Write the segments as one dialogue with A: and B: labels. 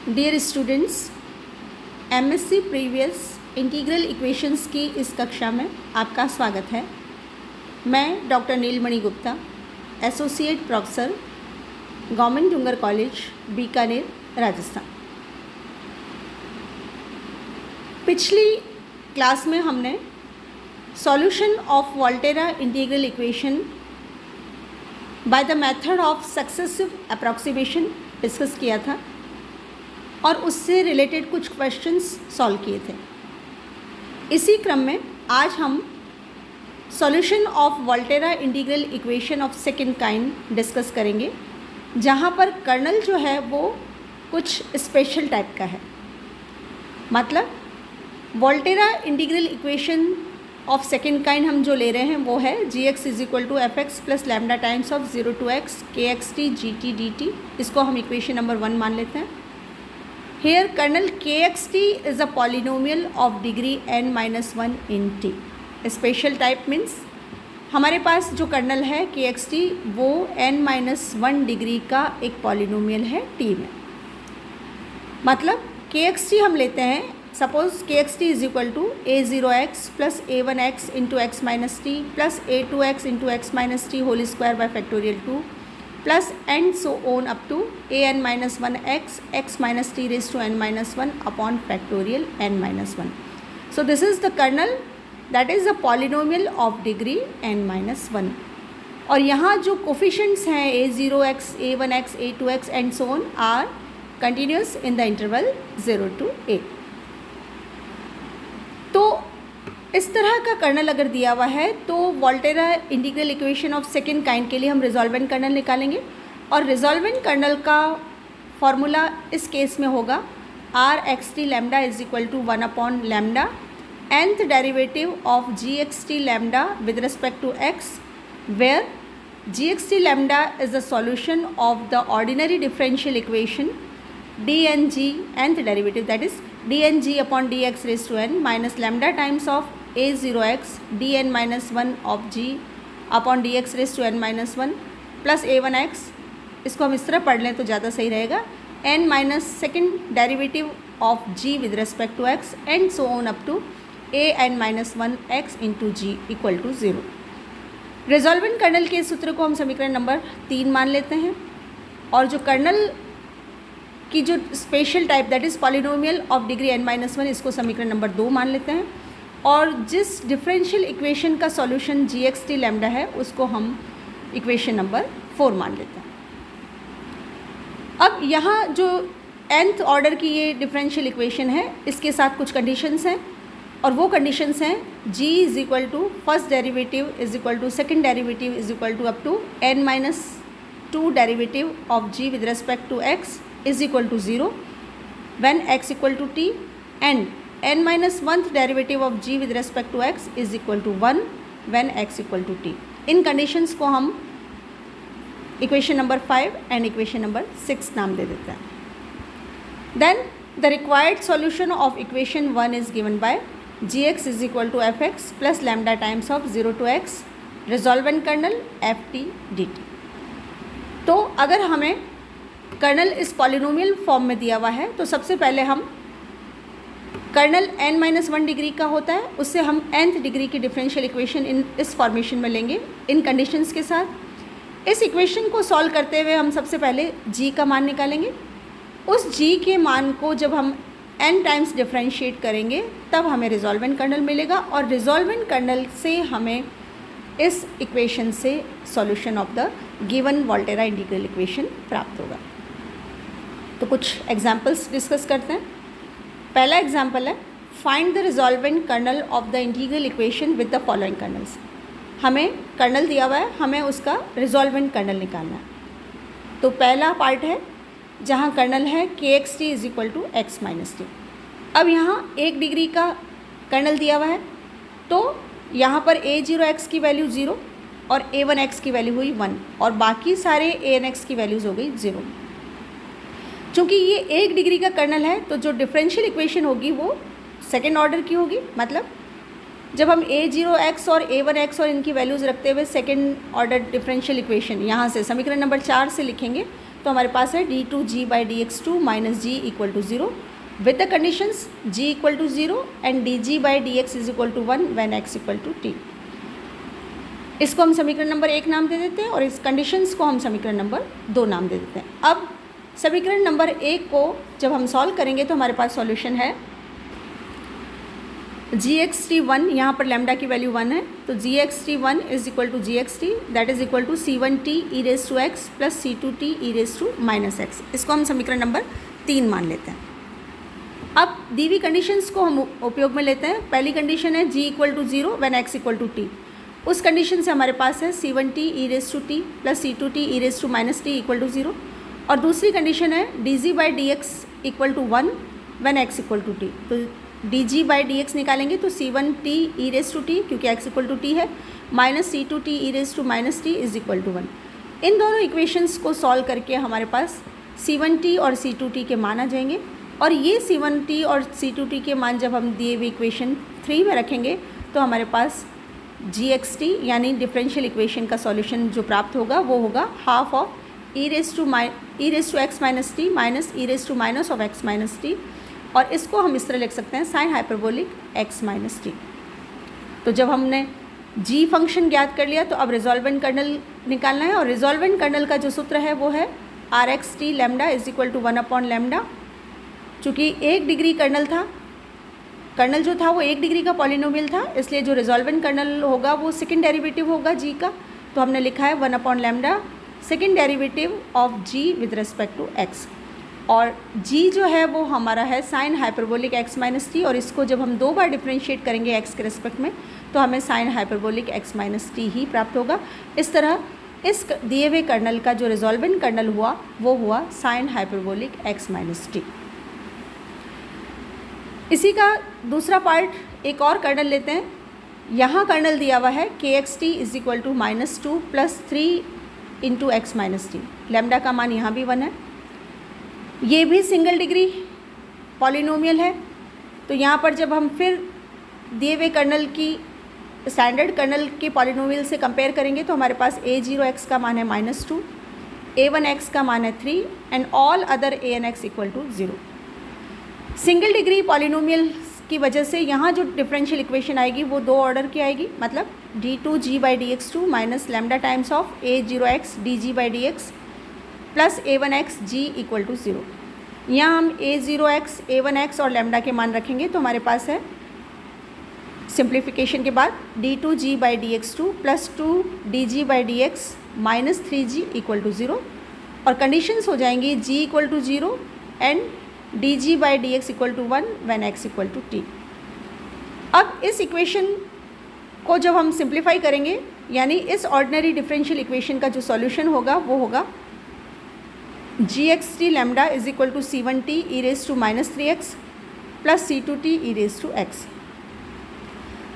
A: Dear students, MSc previous integral equations की इस कक्षा में आपका स्वागत है। मैं doctor Neelmani Gupta, associate professor, government Dungar college, Bikaner, Rajasthan. पिछली क्लास में हमने solution of Volterra integral equation by the method of successive approximation discuss किया था और उससे रिलेटेड कुछ क्वेश्चंस सॉल्व किए थे। इसी क्रम में आज हम solution of Volterra integral equation of second kind discuss करेंगे, जहाँ पर कर्नल जो है वो कुछ स्पेशल टाइप का है। मतलब Volterra integral equation of second kind हम जो ले रहे हैं वो है gx is equal to f x plus lambda times of 0 to x k x t g t d t. इसको हम इक्वेशन नंबर 1 मान लेते हैं। Here kernel kxt is a polynomial of degree n-1 in t. Special type means हमारे पास जो colonel है kxt वो n-1 degree का एक पॉलिनोमियल है t में। मतलब kxt हम लेते हैं, suppose kxt is equal to a0x plus a1x into x minus t plus a2x into x minus t whole square by factorial 2 plus and so on up to an minus 1 x minus t raised to n minus 1 upon factorial n minus 1. So this is the kernel that is a polynomial of degree n minus 1. और यहाँ जो coefficients हैं a0x, a1x, a2x and so on are continuous in the interval 0 to a. तो इस तरह का colonel अगर दिया हुआ है तो Volterra integral equation of second kind के लिए हम रिजॉल्वेंट कर्नल निकालेंगे और रिजॉल्वेंट कर्नल का फॉर्मूला इस केस में होगा R x t lambda is equal to 1 upon lambda nth derivative of g x t lambda with respect to x, where g x t lambda is the solution of the ordinary differential equation d n g nth derivative that is d n g upon d x raise to n minus lambda times of a0x dn-1 of g upon d x raise to n minus 1 plus a1x, इसको हम इस तरह पढ़ लें तो ज़्यादा सही रहेगा, n minus second derivative of g with respect to x and so on up to an-1 x into g equal to 0। Resolvent kernel के सूत्र को हम समीकरण नंबर 3 मान लेते हैं और जो कर्नल की जो special type that is polynomial of degree n-1 इसको समीकरण नंबर 2 मान लेते हैं और जिस डिफरेंशियल इक्वेशन का सॉल्यूशन जी एक्स टी लैम्डा है उसको हम इक्वेशन नंबर 4 मान लेते हैं। अब यहाँ जो nth ऑर्डर की ये डिफरेंशियल इक्वेशन है इसके साथ कुछ कंडीशंस हैं और वो कंडीशंस हैं g is equal to first derivative is equal to second derivative is equal to up to n-2 derivative of g with respect to x is equal to 0 when x equal to t and n-1th derivative of g with respect to x is equal to 1 when x equal to t। इन conditions को हम equation number 5 and equation number 6 नाम दे देते हैं। Then the required solution of equation 1 is given by gx is equal to f x plus lambda times of 0 to x resolvent kernel f t d t. तो अगर हमें colonel इस polynomial form में दिया हुआ है तो सबसे पहले हम कर्नल n-1 डिग्री का होता है, उससे हम nth डिग्री की डिफरेंशियल इक्वेशन इस फॉर्मेशन में लेंगे इन कंडीशंस के साथ। इस इक्वेशन को सॉल्व करते हुए हम सबसे पहले g का मान निकालेंगे। उस g के मान को जब हम n टाइम्स डिफरेंशिएट करेंगे तब हमें रिजॉल्वेंट कर्नल मिलेगा और रिजॉल्वेंट कर्नल से हमें इस इक्वेशन से solution of the given Volterra integral equation प्राप्त होगा। तो कुछ एग्जाम्पल्स डिस्कस करते हैं। पहला एग्जाम्पल है find the resolvent kernel of the integral equation with the following kernels. हमें कर्नल दिया हुआ है, हमें उसका रिजॉल्वेंट कर्नल निकालना है। तो पहला पार्ट है जहाँ कर्नल है k x t is equal to x minus t. अब यहाँ 1 डिग्री का कर्नल दिया हुआ है तो यहाँ पर a0x की वैल्यू 0 और a1x की वैल्यू हुई 1 और बाकी सारे an(x) की वैल्यूज़ हो गई 0। चूँकि ये 1 डिग्री का कर्नल है तो जो डिफरेंशियल इक्वेशन होगी वो सेकेंड ऑर्डर की होगी। मतलब जब हम a0x और a1x और इनकी वैल्यूज़ रखते हुए सेकेंड ऑर्डर डिफरेंशियल इक्वेशन यहाँ से समीकरण नंबर 4 से लिखेंगे तो हमारे पास है d2g/dx2 minus g equal to 0 with the conditions g equal to 0 and dg/dx is equal to 1 when x equal to t। इसको हम समीकरण नंबर 1 नाम दे देते हैं और इस कंडीशंस को हम समीकरण नंबर 2 नाम दे देते हैं। अब समीकरण नंबर 1 को जब हम सॉल्व करेंगे तो हमारे पास सॉल्यूशन है gxt1, यहाँ पर लैम्डा की वैल्यू 1 है, तो gxt1 is equal to gxt that is equal to c1t e raise to x plus c2t e raise to minus x। इसको हम समीकरण नंबर 3 मान लेते हैं। अब दी हुई कंडीशंस को हम उपयोग में लेते हैं। पहली कंडीशन है g equal to 0 when x equal to t। उस कंडीशन से हमारे पास है c1t e raise to t plus c2t e raise to minus t equal to 0। और दूसरी कंडीशन है dg/dx equal to 1 when x equal to t। तो dg/dx निकालेंगे तो c1t e raise to t क्योंकि x इक्वल टू t है minus c2t e raise to minus t is equal to 1। इन दोनों इक्वेशंस को सॉल्व करके हमारे पास c1t और c2t के मान आ जाएंगे और ये c1t और c2t के मान जब हम दिए हुए इक्वेशन 3 में रखेंगे तो हमारे पास gxt यानी डिफरेंशियल इक्वेशन का सॉल्यूशन जो प्राप्त होगा वो होगा half of e raise to x minus t minus e raise to minus of x minus t, और इसको हम इस तरह लिख सकते हैं sine hyperbolic x minus t. तो जब हमने g फंक्शन ज्ञात कर लिया तो अब रिजॉल्वेंट कर्नल निकालना है और रिजॉल्वेंट कर्नल का जो सूत्र है वो है rxt lambda is equal to 1/λ। चूँकि 1 डिग्री कर्नल था, कर्नल जो था वो 1 डिग्री का पॉलिनोमियल था, इसलिए जो रिजॉल्वेंट कर्नल होगा वो सेकेंड डेरिवेटिव होगा g का। तो हमने लिखा है 1/λ second derivative of g with respect to x, और g जो है वो हमारा है sine hyperbolic x minus t, और इसको जब हम 2 बार डिफ्रेंशिएट करेंगे x के रिस्पेक्ट में तो हमें sine hyperbolic x minus t ही प्राप्त होगा। इस तरह इस दिए हुए कर्नल का जो रिजॉल्वेंट कर्नल हुआ वो हुआ sign hyperbolic x minus T. इसी का दूसरा पार्ट एक और कर्नल लेते हैं। यहाँ कर्नल दिया हुआ है kxt is equal to -2 plus 3 into x minus t. Lambda का मान यहाँ भी 1 है। ये भी सिंगल डिग्री पॉलिनोमियल है, तो यहाँ पर जब हम फिर दिए हुए कर्नल की स्टैंडर्ड कर्नल के पॉलिनोमियल से कंपेयर करेंगे तो हमारे पास a0x का मान है -2, a1x का मान है 3 and all other a(x) equal to 0। Single degree polynomial की वजह से यहाँ जो डिफरेंशियल इक्वेशन आएगी वो 2 ऑर्डर की आएगी, मतलब d2g/dx2 minus lambda times of a0x dg/dx plus a1x g equal to 0। यहाँ हम a0x a1x और लैम्डा के मान रखेंगे तो हमारे पास है सिंप्लीफिकेशन के बाद d2g/dx2 plus 2 dg/dx minus 3g equal to 0, और कंडीशंस हो जाएंगी g equal to 0 and dg/dx equal to 1 when x equal to t। अब इस इक्वेशन को जब हम सिंप्लीफाई करेंगे, यानी इस ऑर्डिनरी डिफरेंशियल इक्वेशन का जो सॉल्यूशन होगा वो होगा gxt lambda is equal to c1t e raise to minus 3x plus c2t e raise to x।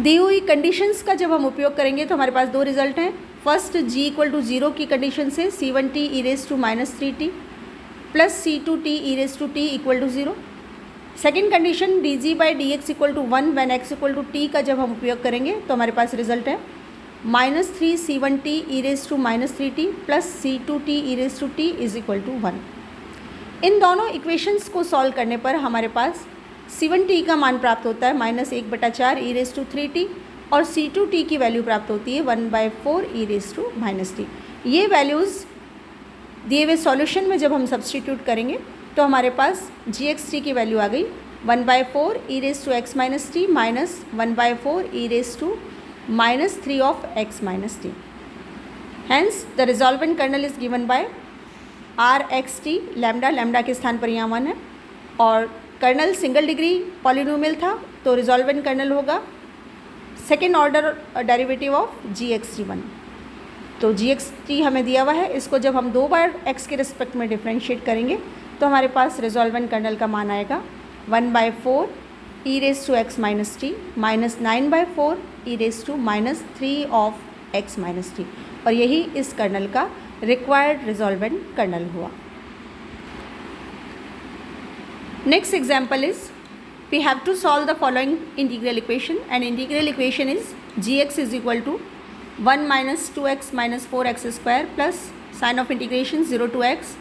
A: दी हुई कंडीशंस का जब हम उपयोग करेंगे तो हमारे पास 2 रिजल्ट हैं। फर्स्ट g इक्वल टू 0 की कंडीशन से c1t e raise to minus 3t plus c2t e raise to t equal to 0। Second condition dg/dx equal to 1 when x equal to t का जब हम उपयोग करेंगे तो हमारे पास रिजल्ट है -3 c1t e raise to minus 3t plus c2t e raise to t is equal to 1। इन दोनों इक्वेशंस को सॉल्व करने पर हमारे पास c1t का मान प्राप्त होता है -1/4 e रेज टू 3t और c2t की वैल्यू प्राप्त होती है 1/4 e raise to minus t। ये वैल्यूज़ दिए हुए सॉल्यूशन में जब हम सब्सटीट्यूट करेंगे तो हमारे पास gxt की वैल्यू आ गई 1/4 e raise to x minus t minus 1/4 e raise to minus 3 of x minus t. Hence the resolvent kernel is given by rxt lambda, lambda के स्थान पर यहाँ 1 है, और कर्नल सिंगल डिग्री पॉलिनोमियल था तो रिजॉल्वेंट कर्नल होगा second order derivative of gxt1। तो gxt हमें दिया हुआ है, इसको जब हम 2 बार x के रिस्पेक्ट में डिफ्रेंशिएट करेंगे तो हमारे पास रिजॉल्वेंट कर्नल का मान आएगा 1/4 e raise to x minus t minus 9/4 e raise to minus 3 of x minus t, और यही इस कर्नल का रिक्वायर्ड रिजॉल्वेंट कर्नल हुआ। Next example is we have to solve the following integral equation, and integral equation is gx is equal to 1 minus 2x minus 4x square plus sign of integration 0 to x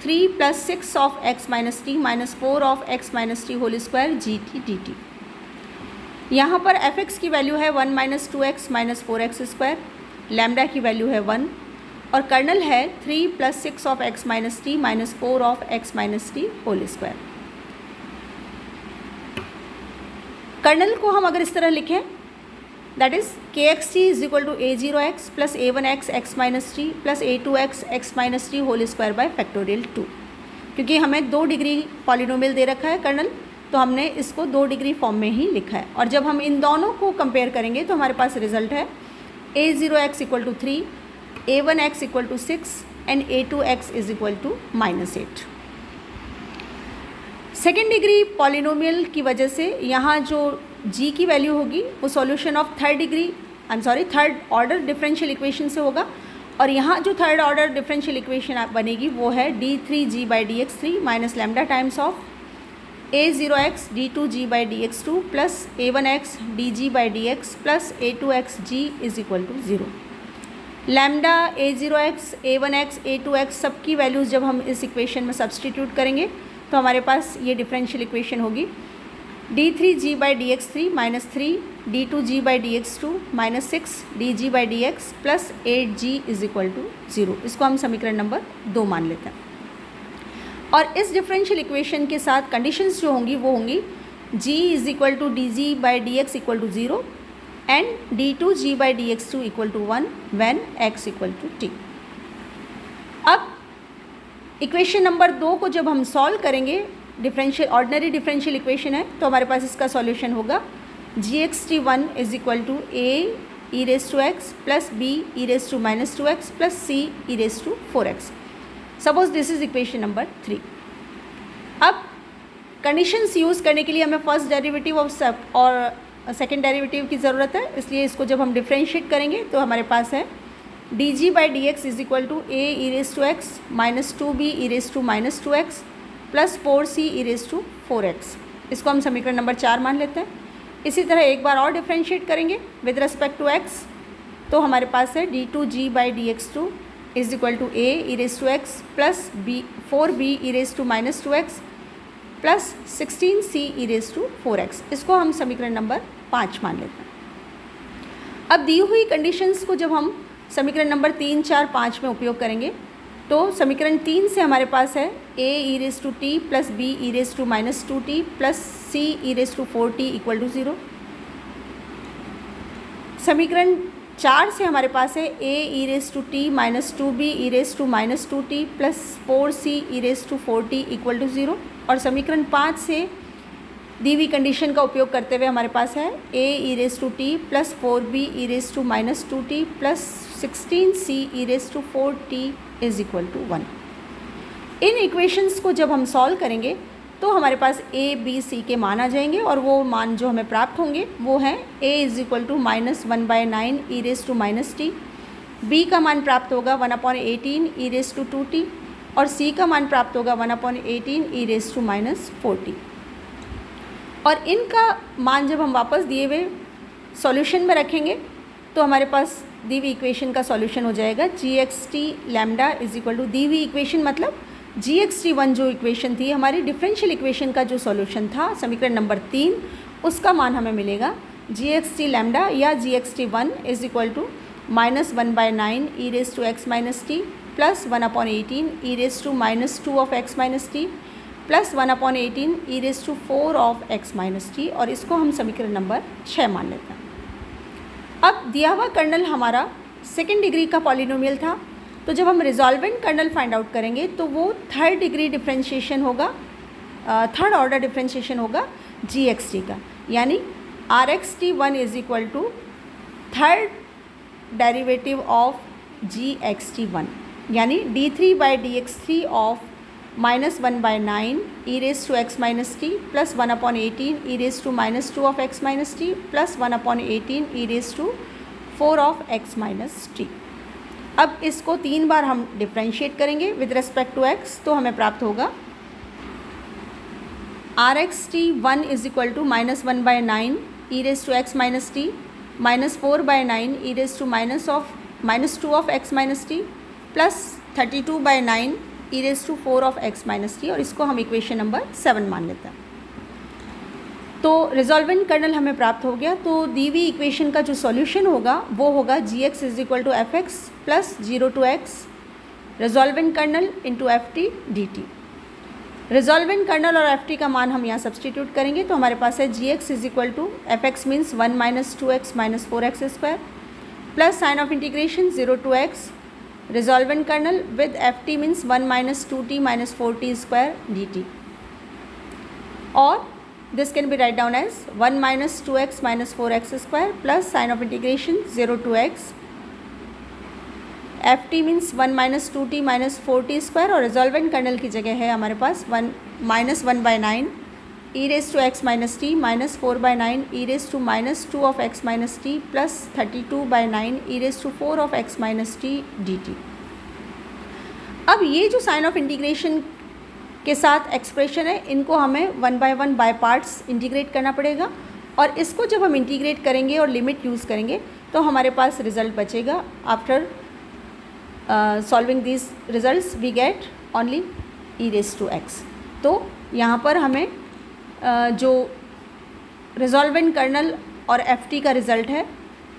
A: 3 + 6 of x minus t minus 4 of x minus t whole square g t d t. यहाँ पर F x की value है 1 - 2x minus 4x square, lambda की value है 1 और kernel है 3 + 6 of x minus t minus 4 of x minus t whole square. Kernel को हम अगर इस तरह लिखें, that is K x t is equal to a0x plus a1x x minus t plus a2x x minus t whole square by factorial 2। क्योंकि हमें 2 degree polynomial दे रखा है कर्नल, तो हमने इसको 2 डिग्री फॉर्म में ही लिखा है। और जब हम इन दोनों को कंपेयर करेंगे तो हमारे पास रिजल्ट है a0x equal to 3, a1x equal to 6 and a2x is equal to -8। Second degree polynomial की वजह से यहाँ जो g की वैल्यू होगी वो solution of third order differential equation से होगा। और यहाँ जो थर्ड ऑर्डर डिफरेंशियल इक्वेशन बनेगी वो है d3g/dx3 minus lambda times of a0x d2g/dx2 plus a1x dg/dx plus a2x g is equal to 0। Lambda a0x a1x a2x सब की वैल्यूज़ जब हम इस इक्वेशन में सब्सटीट्यूट करेंगे तो हमारे पास ये डिफरेंशियल इक्वेशन होगी d3g/dx3 minus 3 d2g/dx2 minus 6 dg/dx plus 8g is equal to 0। इसको हम समीकरण नंबर 2 मान लेते हैं। और इस डिफरेंशियल इक्वेशन के साथ कंडीशंस जो होंगी वो होंगी g is equal to dg/dx equal to 0 and d2g/dx2 equal to 1 when x equal to t। अब इक्वेशन नंबर 2 को जब हम सॉल्व करेंगे, ऑर्डिनरी डिफरेंशियल इक्वेशन है, तो हमारे पास इसका सॉल्यूशन होगा gxt1 is equal to a e raise to x plus b e raise to minus 2x plus c e raise to 4x। Suppose this is equation number 3। अब conditions use करने के लिए हमें फर्स्ट डेरिवेटिव और second derivative की ज़रूरत है, इसलिए इसको जब हम डिफ्रेंशिएट करेंगे तो हमारे पास है dg/dx is equal to a e raise to x minus 2b e raise to minus 2x plus 4c e raise to 4x। इसको हम समीकरण नंबर 4 मान लेते हैं। इसी तरह एक बार और डिफ्रेंशिएट करेंगे विद रिस्पेक्ट टू x, तो हमारे पास है d2g/dx2 is equal to a e raise to x plus 4b e raise to minus 2x plus 16c e raise to 4x। इसको हम समीकरण नंबर 5 मान लेते हैं। अब दी हुई कंडीशंस को जब हम समीकरण नंबर 3, 4, 5 में उपयोग करेंगे तो समीकरण 3 से हमारे पास है a e raise to t plus b e raise to minus 2t plus c e raise to 4t equal to 0। समीकरण 4 से हमारे पास है a e raise to t minus 2b e raise to minus 2t plus 4c e raise to 4t equal to 0। और समीकरण 5 से दी हुई condition का उपयोग करते हुए हमारे पास है a e raise to t plus 4b e raise to minus 2t plus 16c e raise to 4t is equal to 1। इन इक्वेशंस को जब हम सॉल्व करेंगे तो हमारे पास a, b, c के मान आ जाएंगे और वो मान जो हमें प्राप्त होंगे वो हैं a is equal to -1/9 e raise to minus t, b का मान प्राप्त होगा 1/18 e रेस टू 2t और c का मान प्राप्त होगा 1/18 e raise to minus 4t। और इनका मान जब हम वापस दिए हुए सॉल्यूशन में रखेंगे तो हमारे पास दी हुई इक्वेशन का सॉल्यूशन हो जाएगा gxt lambda is equal to, दी हुई इक्वेशन मतलब gxt1 जो इक्वेशन थी हमारी डिफरेंशियल इक्वेशन का जो सॉल्यूशन था समीकरण नंबर 3, उसका मान हमें मिलेगा gxt लैम्डा या gxt1 is equal to -1/9 e raise to x minus t plus 1/18 e raise to minus 2 of x minus t plus 1/18 e raise to 4 of x minus t. और इसको हम समीकरण नंबर 6 मान लेते हैं। अब दिया हुआ कर्नल हमारा सेकेंड डिग्री का पॉलिनोमियल था, तो जब हम रिजॉल्वेंट कर्नल फाइंड आउट करेंगे तो वो थर्ड डिग्री डिफरेंशिएशन होगा, थर्ड ऑर्डर डिफरेंशिएशन होगा gxt का, यानी rxt1 is equal to third derivative of gxt1 यानी d3/dx3 of -1/9 e raise to x minus t plus 1/18 e raise to minus 2 of x minus t plus 1/18 e raise to 4 of x minus t. अब इसको 3 बार हम differentiate करेंगे with respect to x, तो हमें प्राप्त होगा rxt1 is equal to -1/9 e raise to x minus t minus 4/9 e raise to minus 2 of x minus t plus 32/9 e raise to 4 of x minus t, और इसको हम equation number 7 मान लेते हैं। तो रिजॉल्वेंट कर्नल हमें प्राप्त हो गया। तो दी हुई इक्वेशन का जो सॉल्यूशन होगा वो होगा g x is equal to f x plus 0 to x resolvent kernel into f t d t. Resolvent kernel और एफ टी का मान हम यहाँ सब्सटीट्यूट करेंगे, तो हमारे पास है g x is equal to f x means 1 minus 2x minus 4x square plus sine of integration 0 to x resolvent kernel with f t means 1 minus 2t minus 4t square d t, और this can be write down as 1 minus 2x minus 4x square plus sine of integration 0 to x ft means 1 minus 2t minus 4t square, और resolvent colonel की जगह है हमारे पास 1 minus 1 by 9 e raised to x minus t minus 4 by 9 e raised to minus 2 of x minus t plus 32 by 9 e raised to 4 of x minus t dt। अब ये जो sign of integration के साथ expression है, इनको हमें 1 bye 1 by parts integrate करना पड़ेगा, और इसको जब हम इंटीग्रेट करेंगे और लिमिट यूज़ करेंगे तो हमारे पास रिजल्ट बचेगा। After solving this results we get only e raise to x. तो यहाँ पर हमें जो रिजॉल्वेंट कर्नल और एफ टी का रिज़ल्ट है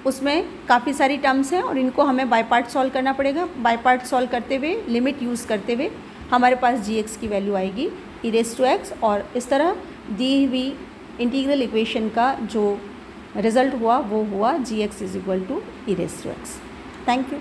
A: उसमें काफ़ी सारी टर्म्स हैं, और इनको हमें बाय पार्ट सॉल्व करना पड़ेगा। बाय पार्ट सॉल्व करते हुए लिमिट यूज़ करते हुए हमारे पास जी एक्स की वैल्यू आएगी ई रेस टू एक्स, और इस तरह दी हुई इंटीग्रल इक्वेशन का जो रिज़ल्ट हुआ वो हुआ g x is equal to e raise to x. Thank you.